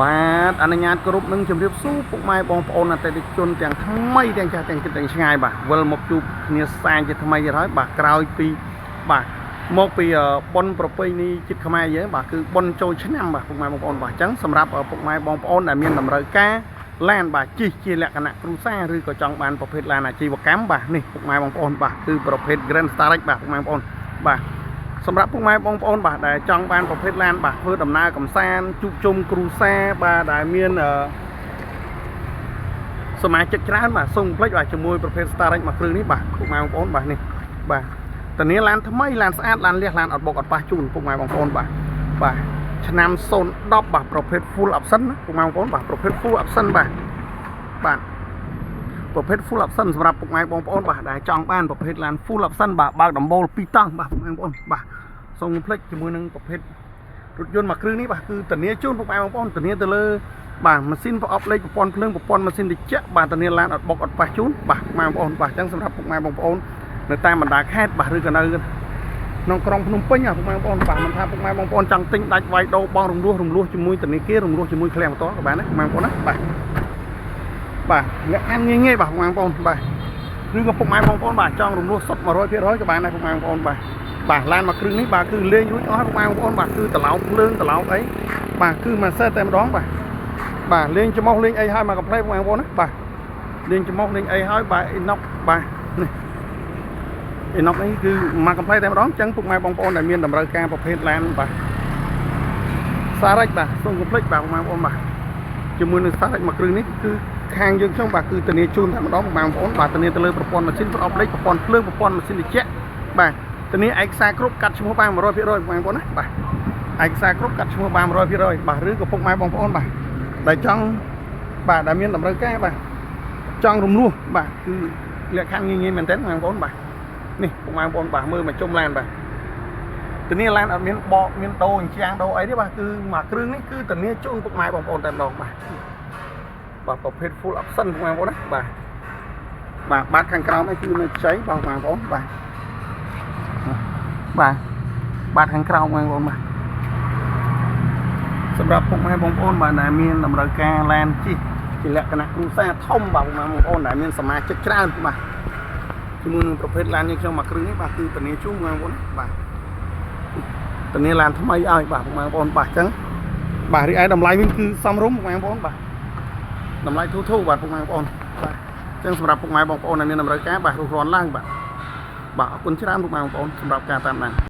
បាទអនុញ្ញាតគ្រប់នឹងជម្រាបសួរពុកម៉ែបងប្អូនអតិថិជនទាំងថ្មីទាំងចាស់ទាំងគិតទាំងឆ្ងាយបាទវិលមកជួបគ្នាសាជាថ្មីទៀតហើយបាទក្រោយពីបាទមកពីប៉ុនប្រពៃណីជាតិខ្មែរយើងបាទគឺប៉ុនចូលឆ្នាំបាទពុកម៉ែបងប្អូនបាទអញ្ចឹងសម្រាប់ពុកម៉ែបងប្អូនដែលមានតម្រូវការឡានបាទជិះជាលក្ខណៈគ្រួសារឬក៏ចង់បានប្រភេទឡានអាជីវកម្មបាទនេះពុកម៉ែបងប្អូនបាទគឺប្រភេទ Grand Starrex បាទពុកម៉ែបងប្អូនបាទសម្រាប់ពុកម៉ែបងប្អូនបាទដែលចង់បានប្រភេទឡានបាទធ្វើដំណើរកំសាន្តជួបជុំគ្រួសារបាទដែលមានសមាជិកច្រើនបាទសូមភ្លេចបាទជាមួយប្រភេទ Starrex មួយគ្រឿងនេះបាទពុកម៉ែបងប្អូនបាទនេះបាទតានេះឡានថ្មីឡានស្អាតឡានលះឡានអត់បុកអត់ប៉ះជូនពុកម៉ែបងប្អូនបាទឆ្នាំ010បាទប្រភេទ full option ណាពុកម៉ែបងប្អូនបាទប្រភេទ full option បាទប្រភេទ full option សម្រាប់ពុកម៉ែបងប្អូនបាទដែលចង់បានប្រភេទឡាន full option បាទបើកដំបូល2តង់បាទពុកម៉ែបងប្អូនបាទសូមភ្លេចជាមួយនឹងប្រភេទរថយន្តមួយគ្រឿងនេះបាទគឺធានាជូនពុកម៉ែបងប្អូនធានាទៅលើបាទម៉ាស៊ីនប្រអប់លេខប្រព័ន្ធភ្លើងប្រព័ន្ធម៉ាស៊ីនត្រជាក់បាទធានាឡានអត់បុកអត់ប៉ះជូនបាទពុកម៉ែបងប្អូនបាទអញ្ចឹងសម្រាប់ពុកម៉ែបងប្អូននៅតាមបណ្ដាខេត្តបាទឬក៏នៅក្នុងក្រុងភ្នំពេញពុកម៉ែបងប្អូនបាទមិនថាពុកម៉ែបងប្អូនចង់ទិញដាច់វាយដោបងរំលោះជាមួយធនាគាររំលោះជាមួយឃ្លាំងបន្តក៏បានដែរពុកម៉ែបងប្អូនណាបាទលក្ខខណ្ឌងាយបាទពុកម៉ែបងប្អូនបាទឬក៏ពុកម៉ែបងប្អូនបាទចង់រំលោះសុទ្ធ 100% ក៏បានដែរពុកម៉ែបងប្អូនបាទឡានមួយគ្រឿងនេះបាទគឺលេងរួចអស់ពុកម៉ែបងប្អូនបាទគឺត្រឡោកភ្លើងត្រឡោកអីបាទគឺមួយសេតតែម្ដងបាទលេងច្រមុះលេងអីហើយមកកំ pl ពុកម៉ែបងប្អូនណាបាទលេងច្រមុះលេងអីហើយបាទអ៊ីណុកបាទនេះអ៊ីណុកនេះគឺមកកំ pl តែម្ដងអញ្ចឹងពុកម៉ែបងប្អូនដែលមានតម្រូវការប្រភេទឡានបាទStarrexបាទសូមកំ pl បាទពុកម៉ែបងប្អូនបាទជាមួយនឹង Starrex មួយគ្រឿងនេះគឺខាងយើងខ្ញុំបាទគឺធានាជូនតែម្ដងពុកម៉ែបងប្អូនបាទធានាទៅលើប្រព័ន្ធម៉ាស៊ីនប្រអប់លេខប្រព័ន្ធភ្លើងប្រព័ន្ធម៉ាស៊ីនត្រជាក់បាទធានាឯកសារគ្រប់កាត់ឈ្មោះបាន 100% ពុកម៉ែបងប្អូនណាបាទឯកសារគ្រប់កាត់ឈ្មោះបាន 100% បាទឬក៏ពុកម៉ែបងប្អូនបាទដែលចង់បាទដែលមានតម្រូវការបាទចង់រំលោះបាទគឺលក្ខខណ្ឌងាយមែនទែនបងប្អូនបាទនេះពុកម៉ែបងប្អូនបាទមើលមកជុំឡានបាទធានាឡានអត់មានបកមានដូរអញ្ចាំងដូរអីទេបាទគឺមួយគ្រឿងនេះគឺធានាជូនពុកម៉ែបងប្អូនតែម្ដងបាទប្រភេទ full option ពុកម៉ែបងប្អូនណាបាទបាតខាងក្រោមនេះគឺនៅខ្ចីបងប្អូនបាទបាតខាងក្រោមបងប្អូនបាទសម្រាប់ពុកម៉ែបងប្អូនបាទដែលមានតម្រូវការឡានជិះជាលក្ខណៈគ្រួសារធំបាទពុកម៉ែបងប្អូនដែលមានសមាជិកច្រើនបាទជាមួយនឹងប្រភេទឡាននេះខ្ញុំមួយគ្រឿងនេះបាទគឺធានាជូនបងប្អូនបាទធានាឡានថ្មីឲ្យបាទពុកម៉ែបងប្អូនបាទអញ្ចឹងបាទរីឯតម្លៃវិញគឺសមរម្យពុកម៉ែបងប្អូនបាទតម្លៃធូរបាទពុកម៉ែបងប្អូនបាទអញ្ចឹងសម្រាប់ពុកម៉ែបងប្អូនដែលមានតម្រូវការបាទរស់រាន់ឡើងបាទអរគុណច្រើនពុកម៉ែបងប្អូនសម្រាប់ការតាមដាន